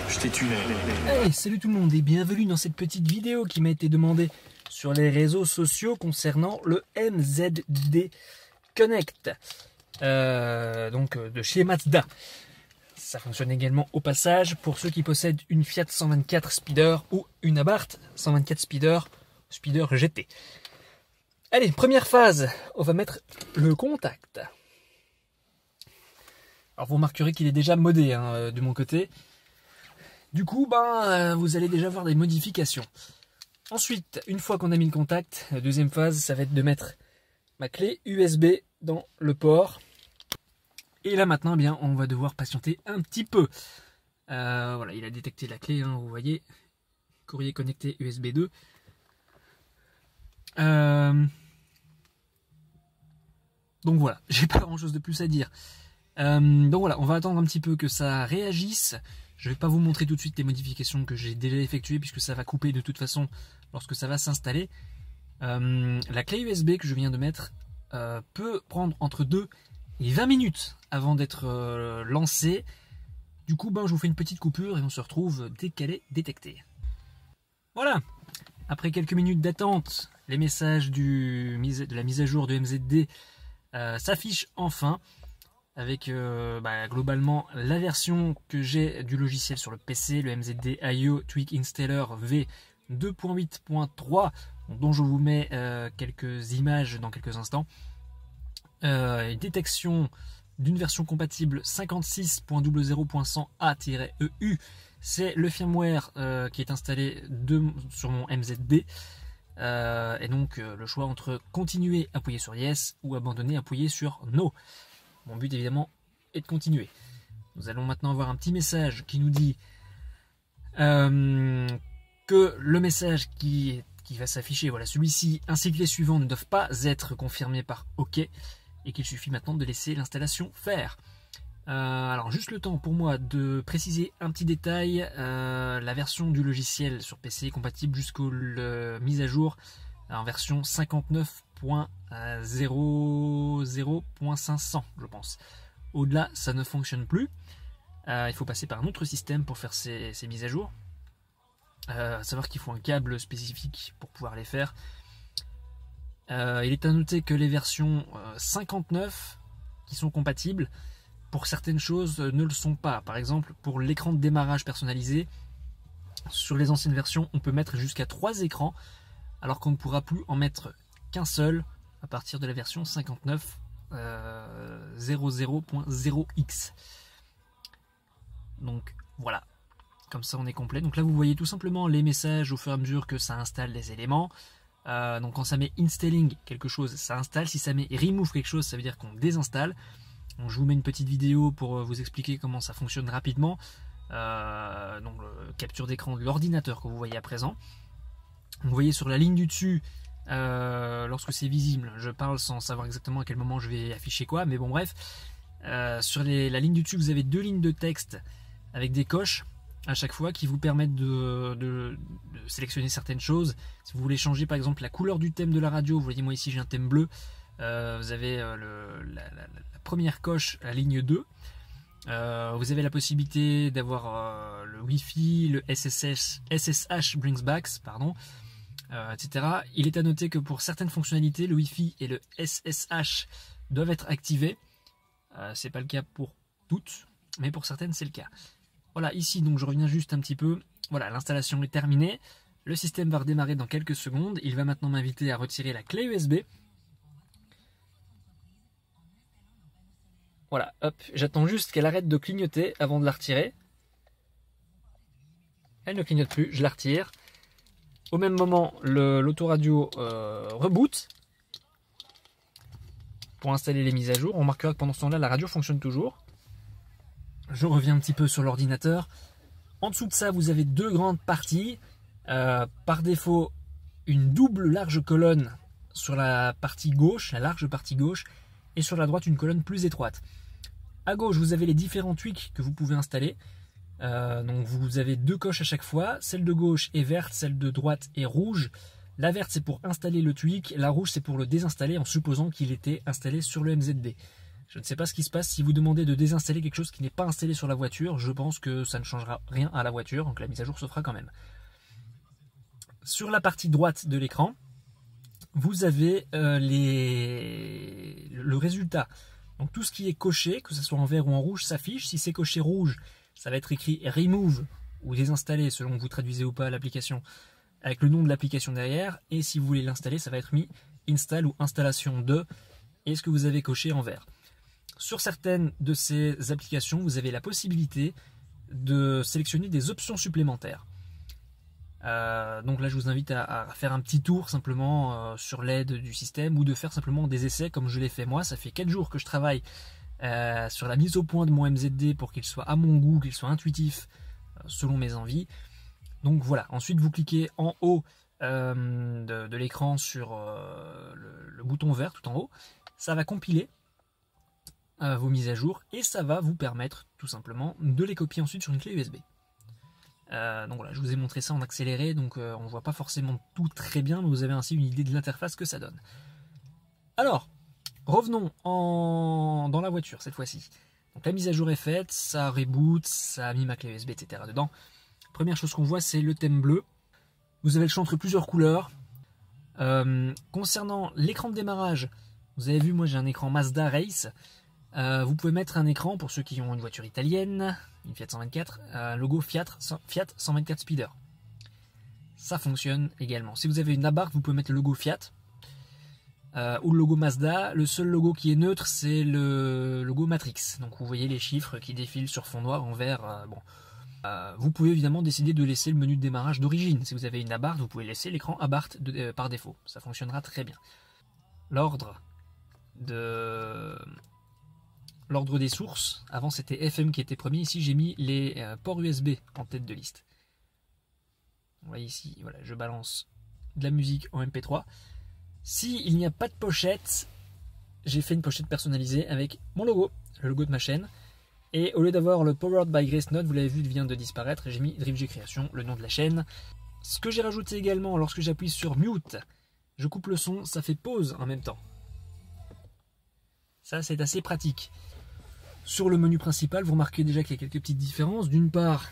je t'ai tué. Hey, salut tout le monde et bienvenue dans cette petite vidéo qui m'a été demandée sur les réseaux sociaux concernant le MZD Connect, donc de chez Mazda. Ça fonctionne également au passage pour ceux qui possèdent une Fiat 124 Speeder ou une Abarth 124 Speeder GT. Allez, première phase, on va mettre le contact. Alors vous remarquerez qu'il est déjà modé de mon côté. Du coup, vous allez déjà voir des modifications. Ensuite, une fois qu'on a mis le contact, la deuxième phase, ça va être de mettre ma clé USB dans le port. Et là maintenant, on va devoir patienter un petit peu. Voilà, il a détecté la clé, vous voyez. Courrier connecté USB 2. Donc voilà, j'ai pas grand chose de plus à dire. Donc voilà, on va attendre un petit peu que ça réagisse. Je ne vais pas vous montrer tout de suite les modifications que j'ai déjà effectuées puisque ça va couper de toute façon lorsque ça va s'installer. La clé USB que je viens de mettre peut prendre entre 2 et 20 minutes avant d'être lancée. Du coup, je vous fais une petite coupure et on se retrouve dès qu'elle est détectée. Voilà, après quelques minutes d'attente, les messages de la mise à jour de MZD s'affichent enfin. Avec globalement la version que j'ai du logiciel sur le PC, le MZD IO Tweak Installer V 2.8.3, dont je vous mets quelques images dans quelques instants. Détection d'une version compatible 56.00.100A-EU, c'est le firmware qui est installé sur mon MZD. Et donc le choix entre continuer, appuyer sur Yes ou abandonner, appuyer sur No. Mon but évidemment est de continuer. Nous allons maintenant avoir un petit message qui nous dit que le message qui va s'afficher, voilà, celui-ci ainsi que les suivants ne doivent pas être confirmés par OK et qu'il suffit maintenant de laisser l'installation faire. Alors juste le temps pour moi de préciser un petit détail, la version du logiciel sur PC est compatible jusqu'aux mises à jour en version 59.00.500 je pense. Au-delà ça ne fonctionne plus, il faut passer par un autre système pour faire ces mises à jour, à savoir qu'il faut un câble spécifique pour pouvoir les faire. Il est à noter que les versions 59 qui sont compatibles pour certaines choses ne le sont pas. Par exemple pour l'écran de démarrage personnalisé, sur les anciennes versions on peut mettre jusqu'à 3 écrans alors qu'on ne pourra plus en mettre qu'un seul à partir de la version 59.00.0x. Donc voilà, comme ça on est complet. Donc là vous voyez tout simplement les messages au fur et à mesure que ça installe les éléments. Donc quand ça met installing quelque chose, ça installe. Si ça met remove quelque chose, ça veut dire qu'on désinstalle. Donc, je vous mets une petite vidéo pour vous expliquer comment ça fonctionne rapidement. Donc capture d'écran de l'ordinateur que vous voyez à présent. Vous voyez sur la ligne du dessus, lorsque c'est visible, je parle sans savoir exactement à quel moment je vais afficher quoi, mais bon bref, sur la ligne du dessus vous avez 2 lignes de texte avec des coches à chaque fois qui vous permettent de sélectionner certaines choses. Si vous voulez changer par exemple la couleur du thème de la radio, vous voyez moi ici j'ai un thème bleu, vous avez la première coche, la ligne 2. Vous avez la possibilité d'avoir le Wi-Fi, le SSH brings back, pardon, etc. Il est à noter que pour certaines fonctionnalités, le Wi-Fi et le SSH doivent être activés. C'est pas le cas pour toutes, mais pour certaines c'est le cas. Voilà, ici donc je reviens juste un petit peu. Voilà, l'installation est terminée. Le système va redémarrer dans quelques secondes. Il va maintenant m'inviter à retirer la clé USB. Voilà, hop, j'attends juste qu'elle arrête de clignoter avant de la retirer. Elle ne clignote plus, je la retire. Au même moment, l'autoradio reboot pour installer les mises à jour. On remarquera que pendant ce temps-là, la radio fonctionne toujours. Je reviens un petit peu sur l'ordinateur. En dessous de ça, vous avez 2 grandes parties. Par défaut, une double large colonne sur la partie gauche, la large partie gauche, et sur la droite, une colonne plus étroite. À gauche, vous avez les différents tweaks que vous pouvez installer. Donc vous avez 2 coches à chaque fois. Celle de gauche est verte, celle de droite est rouge. La verte c'est pour installer le tweak, la rouge c'est pour le désinstaller en supposant qu'il était installé sur le MZD. Je ne sais pas ce qui se passe si vous demandez de désinstaller quelque chose qui n'est pas installé sur la voiture. Je pense que ça ne changera rien à la voiture, donc la mise à jour se fera quand même. Sur la partie droite de l'écran, vous avez le résultat. Donc tout ce qui est coché, que ce soit en vert ou en rouge, s'affiche. Si c'est coché rouge, ça va être écrit Remove ou désinstaller selon que vous traduisez ou pas l'application avec le nom de l'application derrière. Et si vous voulez l'installer, ça va être mis Install ou Installation de et ce que vous avez coché en vert. Sur certaines de ces applications, vous avez la possibilité de sélectionner des options supplémentaires. Donc là, je vous invite à faire un petit tour simplement sur l'aide du système ou de faire simplement des essais comme je l'ai fait moi. Ça fait 4 jours que je travaille sur la mise au point de mon MZD pour qu'il soit à mon goût, qu'il soit intuitif selon mes envies. Donc voilà, ensuite vous cliquez en haut de l'écran sur le bouton vert tout en haut. Ça va compiler vos mises à jour et ça va vous permettre tout simplement de les copier ensuite sur une clé USB. Donc voilà, je vous ai montré ça en accéléré, donc on ne voit pas forcément tout très bien, mais vous avez ainsi une idée de l'interface que ça donne. Alors, revenons dans la voiture cette fois-ci. Donc la mise à jour est faite, ça reboot, ça a mis ma clé USB, etc. dedans. Première chose qu'on voit, c'est le thème bleu. Vous avez le choix entre plusieurs couleurs. Concernant l'écran de démarrage, vous avez vu, moi j'ai un écran Mazda Race. Vous pouvez mettre un écran pour ceux qui ont une voiture italienne, une Fiat 124, un logo Fiat 124 Speeder. Ça fonctionne également. Si vous avez une Abarth, vous pouvez mettre le logo Fiat ou le logo Mazda. Le seul logo qui est neutre, c'est le logo Matrix. Donc vous voyez les chiffres qui défilent sur fond noir en vert. Vous pouvez évidemment décider de laisser le menu de démarrage d'origine. Si vous avez une Abarth, vous pouvez laisser l'écran Abarth par défaut. Ça fonctionnera très bien. L'ordre des sources, avant c'était FM qui était premier, ici j'ai mis les ports USB en tête de liste. Vous voyez ici, voilà, je balance de la musique en MP3. S'il n'y a pas de pochette, j'ai fait une pochette personnalisée avec mon logo, le logo de ma chaîne. Et au lieu d'avoir le Powered by Grace Note, vous l'avez vu, il vient de disparaître, j'ai mis DriftG Création, le nom de la chaîne. Ce que j'ai rajouté également, lorsque j'appuie sur Mute, je coupe le son, ça fait pause en même temps. Ça, c'est assez pratique. Sur le menu principal, vous remarquez déjà qu'il y a quelques petites différences. D'une part,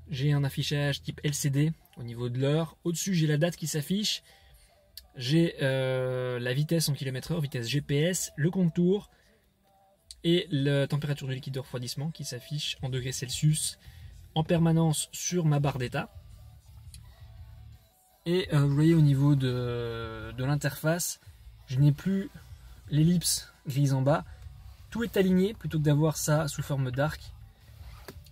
j'ai un affichage type LCD au niveau de l'heure. Au-dessus, j'ai la date qui s'affiche. J'ai la vitesse en km/h, vitesse GPS, le contour et la température du liquide de refroidissement qui s'affiche en degrés Celsius en permanence sur ma barre d'état. Et vous voyez au niveau de l'interface, je n'ai plus l'ellipse grise en bas. Tout est aligné plutôt que d'avoir ça sous forme d'arc.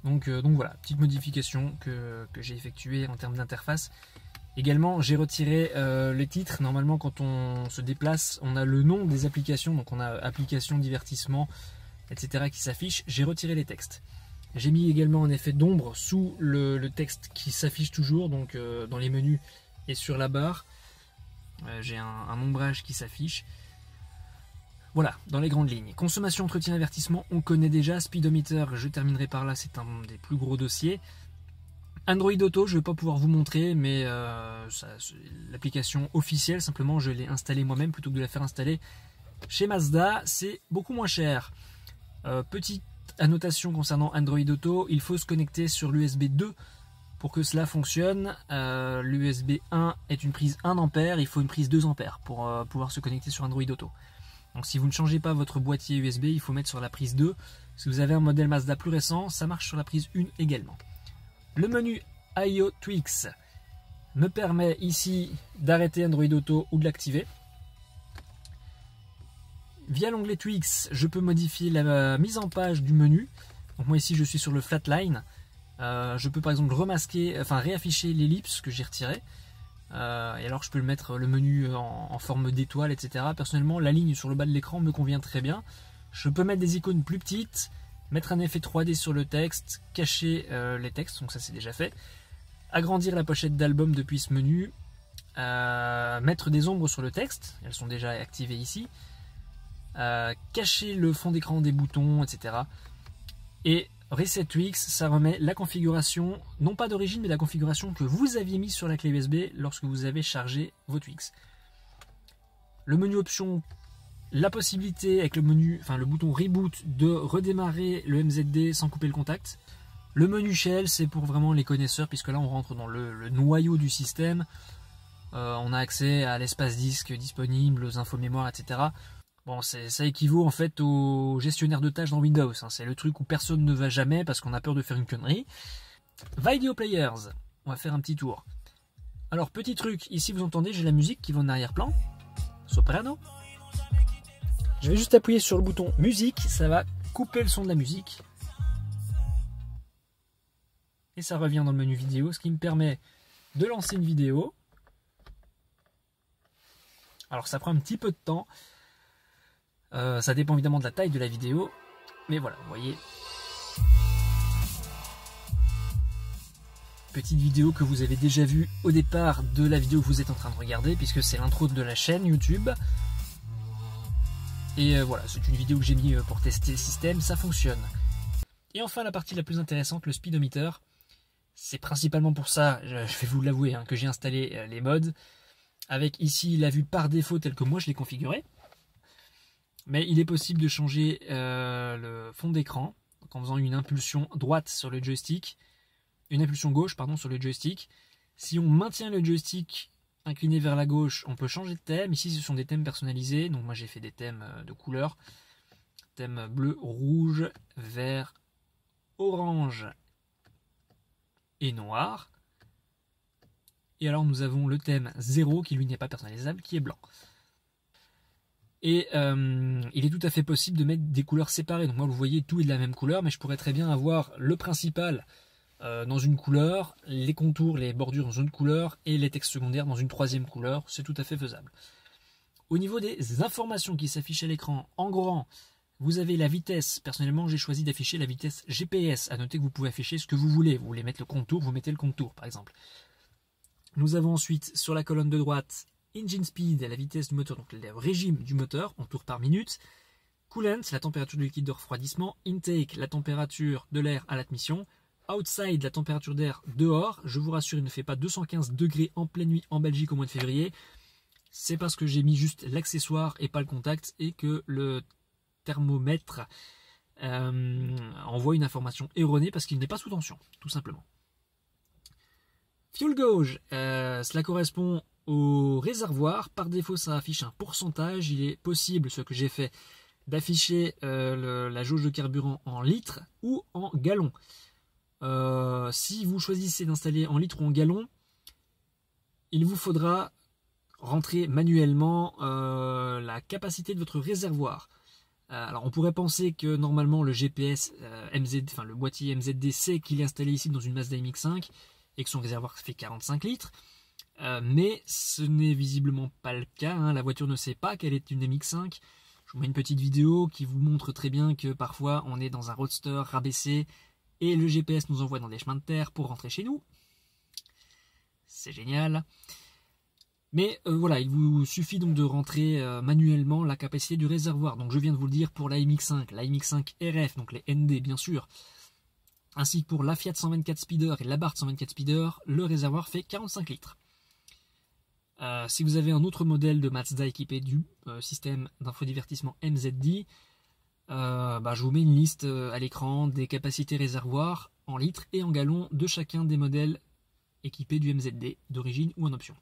Donc voilà, petite modification que j'ai effectuée en termes d'interface. Également, j'ai retiré les titres. Normalement, quand on se déplace, on a le nom des applications. Donc on a applications, divertissement, etc. qui s'affichent. J'ai retiré les textes. J'ai mis également un effet d'ombre sous le texte qui s'affiche toujours, donc dans les menus et sur la barre. J'ai un ombrage qui s'affiche. Voilà, dans les grandes lignes. Consommation, entretien, avertissement, on connaît déjà. Speedometer, je terminerai par là, c'est un des plus gros dossiers. Android Auto, je ne vais pas pouvoir vous montrer, mais l'application officielle, simplement, je l'ai installée moi-même plutôt que de la faire installer chez Mazda. C'est beaucoup moins cher. Petite annotation concernant Android Auto, il faut se connecter sur l'USB 2 pour que cela fonctionne. L'USB 1 est une prise 1 ampère, il faut une prise 2 ampères pour pouvoir se connecter sur Android Auto. Donc si vous ne changez pas votre boîtier USB, il faut mettre sur la prise 2. Si vous avez un modèle Mazda plus récent, ça marche sur la prise 1 également. Le menu IO Tweaks me permet ici d'arrêter Android Auto ou de l'activer. Via l'onglet Tweaks, je peux modifier la mise en page du menu. Donc moi ici je suis sur le Flatline. Je peux par exemple réafficher l'ellipse que j'ai retiré. Et alors je peux le mettre le menu en forme d'étoile, etc. Personnellement, la ligne sur le bas de l'écran me convient très bien. Je peux mettre des icônes plus petites, mettre un effet 3D sur le texte, cacher les textes, donc ça c'est déjà fait. Agrandir la pochette d'album depuis ce menu, mettre des ombres sur le texte, elles sont déjà activées ici. Cacher le fond d'écran des boutons, etc. Et Reset Tweaks, ça remet la configuration, non pas d'origine, mais la configuration que vous aviez mise sur la clé USB lorsque vous avez chargé vos Tweaks. Le menu options La possibilité avec le menu, enfin le bouton Reboot, de redémarrer le MZD sans couper le contact. Le menu Shell, c'est pour vraiment les connaisseurs, puisque là on rentre dans le noyau du système. On a accès à l'espace disque disponible, aux infos mémoire, etc. Bon, ça équivaut en fait au gestionnaire de tâches dans Windows. Hein. C'est le truc où personne ne va jamais parce qu'on a peur de faire une connerie. Video Players, on va faire un petit tour. Alors, petit truc, ici vous entendez, j'ai la musique qui va en arrière-plan. Soprano. Je vais juste appuyer sur le bouton musique, ça va couper le son de la musique. Et ça revient dans le menu vidéo, ce qui me permet de lancer une vidéo. Alors ça prend un petit peu de temps. Ça dépend évidemment de la taille de la vidéo. Mais voilà, vous voyez. Petite vidéo que vous avez déjà vue au départ de la vidéo que vous êtes en train de regarder, puisque c'est l'intro de la chaîne YouTube. Et voilà, c'est une vidéo que j'ai mis pour tester le système, ça fonctionne. Et enfin la partie la plus intéressante, le speedometer. C'est principalement pour ça, je vais vous l'avouer, hein, que j'ai installé les mods. Avec ici la vue par défaut telle que moi je l'ai configurée. Mais il est possible de changer le fond d'écran en faisant une impulsion droite sur le joystick. Une impulsion gauche, pardon, sur le joystick. Si on maintient le joystick incliné vers la gauche, on peut changer de thème. Ici, ce sont des thèmes personnalisés. Donc moi, j'ai fait des thèmes de couleurs. Thème bleu, rouge, vert, orange et noir. Et alors, nous avons le thème 0, qui lui n'est pas personnalisable, qui est blanc. Et il est tout à fait possible de mettre des couleurs séparées. Donc moi, vous voyez, tout est de la même couleur, mais je pourrais très bien avoir le principal dans une couleur, les contours, les bordures dans une couleur, et les textes secondaires dans une troisième couleur. C'est tout à fait faisable. Au niveau des informations qui s'affichent à l'écran, en grand, vous avez la vitesse. Personnellement, j'ai choisi d'afficher la vitesse GPS. À noter que vous pouvez afficher ce que vous voulez. Vous voulez mettre le contour, vous mettez le contour, par exemple. Nous avons ensuite, sur la colonne de droite, Engine Speed, la vitesse du moteur, donc le régime du moteur, en tours par minute. Coolant, la température du liquide de refroidissement. Intake, la température de l'air à l'admission. Outside, la température d'air dehors. Je vous rassure, il ne fait pas 215 degrés en pleine nuit en Belgique au mois de février. C'est parce que j'ai mis juste l'accessoire et pas le contact, et que le thermomètre envoie une information erronée parce qu'il n'est pas sous tension, tout simplement. Fuel gauge, cela correspond au réservoir. Par défaut, ça affiche un pourcentage. Il est possible, ce que j'ai fait, d'afficher la jauge de carburant en litres ou en gallons. Si vous choisissez d'installer en litres ou en gallons, il vous faudra rentrer manuellement la capacité de votre réservoir. Alors on pourrait penser que normalement le GPS le boîtier MZD sait qu'il est installé ici dans une Mazda MX-5 et que son réservoir fait 45 litres. Mais ce n'est visiblement pas le cas, hein. La voiture ne sait pas qu'elle est une MX-5. Je vous mets une petite vidéo qui vous montre très bien que parfois on est dans un roadster rabaissé et le GPS nous envoie dans des chemins de terre pour rentrer chez nous. C'est génial. Mais voilà, il vous suffit donc de rentrer manuellement la capacité du réservoir. Donc je viens de vous le dire pour la MX-5, la MX-5 RF, donc les ND bien sûr, ainsi que pour la Fiat 124 Speeder et l'Abarth 124 Speeder, le réservoir fait 45 litres. Si vous avez un autre modèle de Mazda équipé du système d'infodivertissement MZD, je vous mets une liste à l'écran des capacités réservoirs en litres et en gallons de chacun des modèles équipés du MZD d'origine ou en option.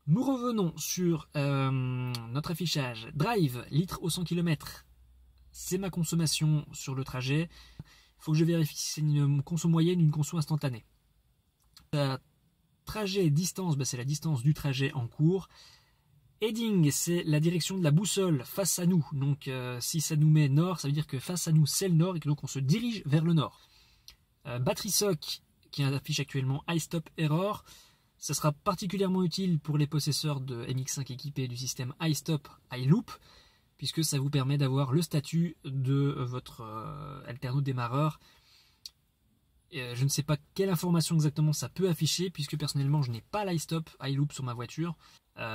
Nous revenons sur notre affichage. Drive, litres au 100 km. C'est ma consommation sur le trajet. Il faut que je vérifie si c'est une conso moyenne ou une conso instantanée. Trajet, distance, c'est la distance du trajet en cours. Heading, c'est la direction de la boussole face à nous. Donc si ça nous met nord, ça veut dire que face à nous c'est le nord et que donc on se dirige vers le nord. Battery SOC, qui affiche actuellement iStop Error. Ça sera particulièrement utile pour les possesseurs de MX-5 équipés du système iStop iLoop, puisque ça vous permet d'avoir le statut de votre alterno démarreur. Je ne sais pas quelle information exactement ça peut afficher, puisque personnellement je n'ai pas l'iStop iLoop sur ma voiture.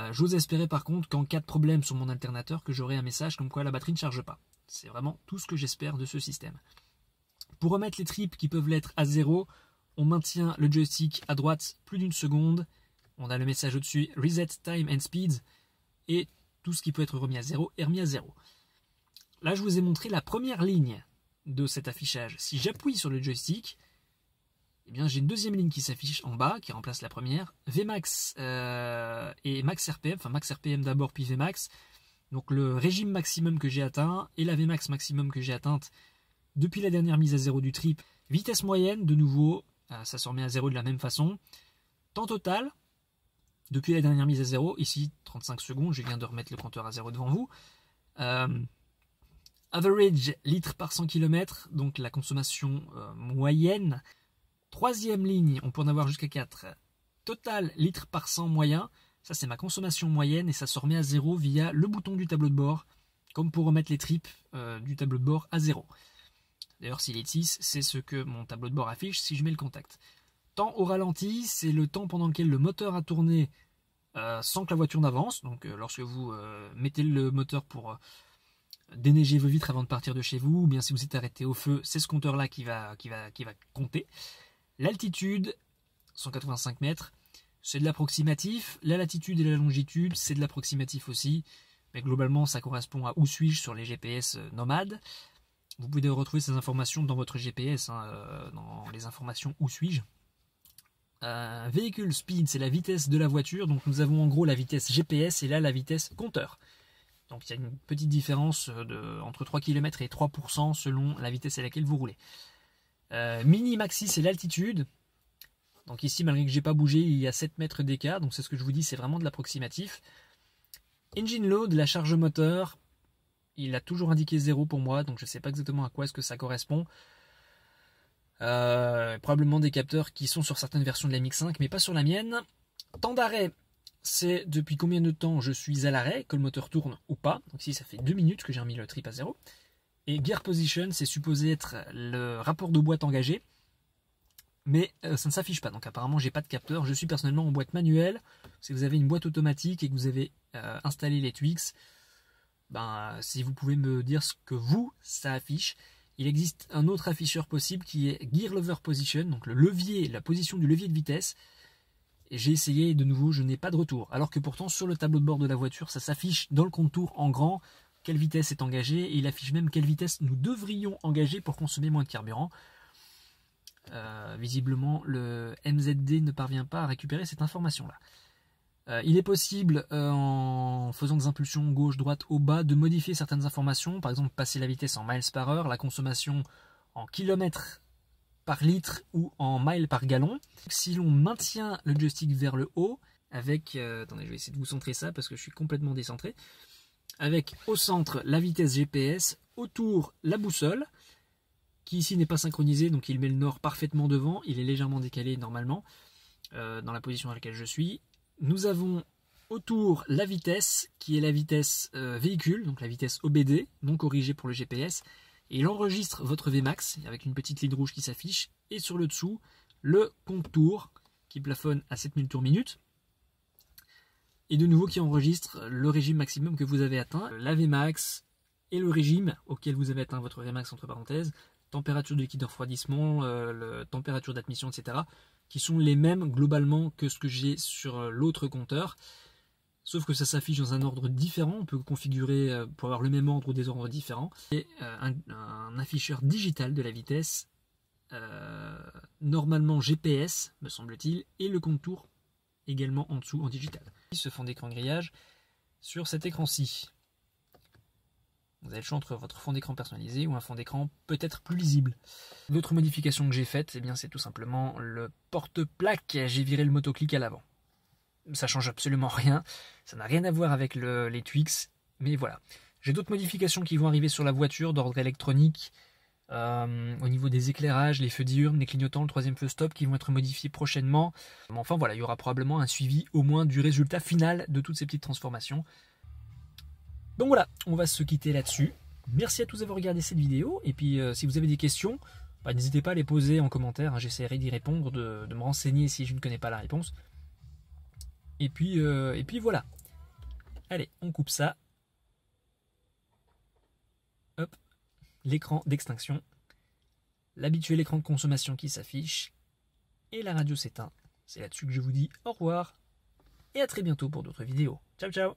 J'ose espérer par contre qu'en cas de problème sur mon alternateur, que j'aurai un message comme quoi la batterie ne charge pas. C'est vraiment tout ce que j'espère de ce système. Pour remettre les trips qui peuvent l'être à 0, on maintient le joystick à droite plus d'une seconde. On a le message au-dessus Reset Time and Speed. Et tout ce qui peut être remis à zéro est remis à zéro. Là, je vous ai montré la première ligne de cet affichage. Si j'appuie sur le joystick, eh bien, j'ai une deuxième ligne qui s'affiche en bas, qui remplace la première. Vmax et Max RPM, enfin Max RPM d'abord, puis Vmax. Donc le régime maximum que j'ai atteint et la Vmax maximum que j'ai atteinte depuis la dernière mise à zéro du trip. Vitesse moyenne, de nouveau, ça se remet à zéro de la même façon. Temps total, depuis la dernière mise à zéro, ici 35 secondes, je viens de remettre le compteur à zéro devant vous. Average litres par 100 km, donc la consommation moyenne. Troisième ligne, on peut en avoir jusqu'à 4. Total litres par 100 moyen, ça c'est ma consommation moyenne et ça se remet à zéro via le bouton du tableau de bord, comme pour remettre les trips du tableau de bord à zéro. D'ailleurs, s'il est de 6, c'est ce que mon tableau de bord affiche si je mets le contact. Temps au ralenti, c'est le temps pendant lequel le moteur a tourné sans que la voiture n'avance. Donc lorsque vous mettez le moteur pour déneiger vos vitres avant de partir de chez vous, ou bien si vous êtes arrêté au feu, c'est ce compteur-là qui va compter. L'altitude, 185 mètres, c'est de l'approximatif. La latitude et la longitude, c'est de l'approximatif aussi. Mais globalement, ça correspond à où suis-je sur les GPS nomades. Vous pouvez retrouver ces informations dans votre GPS, dans les informations où suis-je. Véhicule speed, c'est la vitesse de la voiture. Donc nous avons en gros la vitesse GPS et là la vitesse compteur. Donc il y a une petite différence entre 3 km et 3% selon la vitesse à laquelle vous roulez. Mini maxi, c'est l'altitude. Donc ici, malgré que j'ai pas bougé, il y a 7 mètres d'écart. Donc c'est ce que je vous dis, c'est vraiment de l'approximatif. Engine load, la charge moteur, il a toujours indiqué 0 pour moi. Donc je ne sais pas exactement à quoi est-ce que ça correspond. Probablement des capteurs qui sont sur certaines versions de la MX5, mais pas sur la mienne. Temps d'arrêt, c'est depuis combien de temps je suis à l'arrêt, que le moteur tourne ou pas. Donc ici, ça fait 2 minutes que j'ai remis le trip à 0. Et Gear Position, c'est supposé être le rapport de boîte engagé. Mais ça ne s'affiche pas. Donc apparemment, j'ai pas de capteur. Je suis personnellement en boîte manuelle. Si vous avez une boîte automatique et que vous avez installé les Twix, si vous pouvez me dire ce que ça affiche. Il existe un autre afficheur possible qui est Gear Lever Position, donc le levier, la position du levier de vitesse. Et j'ai essayé et de nouveau, je n'ai pas de retour. Alors que pourtant, sur le tableau de bord de la voiture, ça s'affiche dans le contour en grand quelle vitesse est engagée et il affiche même quelle vitesse nous devrions engager pour consommer moins de carburant. Visiblement, le MZD ne parvient pas à récupérer cette information-là. Il est possible, en faisant des impulsions gauche, droite, haut, bas, de modifier certaines informations. Par exemple, passer la vitesse en miles par heure, la consommation en kilomètres par litre ou en miles par gallon. Si l'on maintient le joystick vers le haut, avec... attendez, je vais essayer de vous centrer ça parce que je suis complètement décentré. Avec au centre la vitesse GPS, autour la boussole, qui ici n'est pas synchronisée, donc il met le nord parfaitement devant. Il est légèrement décalé normalement, dans la position dans laquelle je suis. Nous avons autour la vitesse, qui est la vitesse véhicule, donc la vitesse OBD, non corrigée pour le GPS. Et il enregistre votre Vmax, avec une petite ligne rouge qui s'affiche. Et sur le dessous, le compte tour, qui plafonne à 7000 tours minute. Et de nouveau qui enregistre le régime maximum que vous avez atteint, la Vmax et le régime auquel vous avez atteint votre Vmax, entre parenthèses, température de liquide de refroidissement, température d'admission, etc., qui sont les mêmes globalement que ce que j'ai sur l'autre compteur, sauf que ça s'affiche dans un ordre différent. On peut configurer pour avoir le même ordre ou des ordres différents. Et un afficheur digital de la vitesse, normalement GPS, me semble-t-il, et le contour également en dessous en digital. Ce fond d'écran grillage sur cet écran-ci. Vous avez le choix entre votre fond d'écran personnalisé ou un fond d'écran peut-être plus lisible. D'autres modifications que j'ai faites, c'est tout simplement le porte-plaque. J'ai viré le motoclick à l'avant. Ça change absolument rien. Ça n'a rien à voir avec les Twix. Mais voilà. J'ai d'autres modifications qui vont arriver sur la voiture d'ordre électronique. Au niveau des éclairages, les feux diurnes, les clignotants, le troisième feu stop qui vont être modifiés prochainement. Mais enfin voilà, il y aura probablement un suivi au moins du résultat final de toutes ces petites transformations. Donc voilà, on va se quitter là-dessus. Merci à tous d'avoir regardé cette vidéo. Et puis si vous avez des questions, n'hésitez pas à les poser en commentaire. J'essaierai d'y répondre, de me renseigner si je ne connais pas la réponse. Et puis voilà. Allez, on coupe ça. Hop, l'écran d'extinction. L'habituel écran de consommation qui s'affiche. Et la radio s'éteint. C'est là-dessus que je vous dis au revoir. Et à très bientôt pour d'autres vidéos. Ciao, ciao!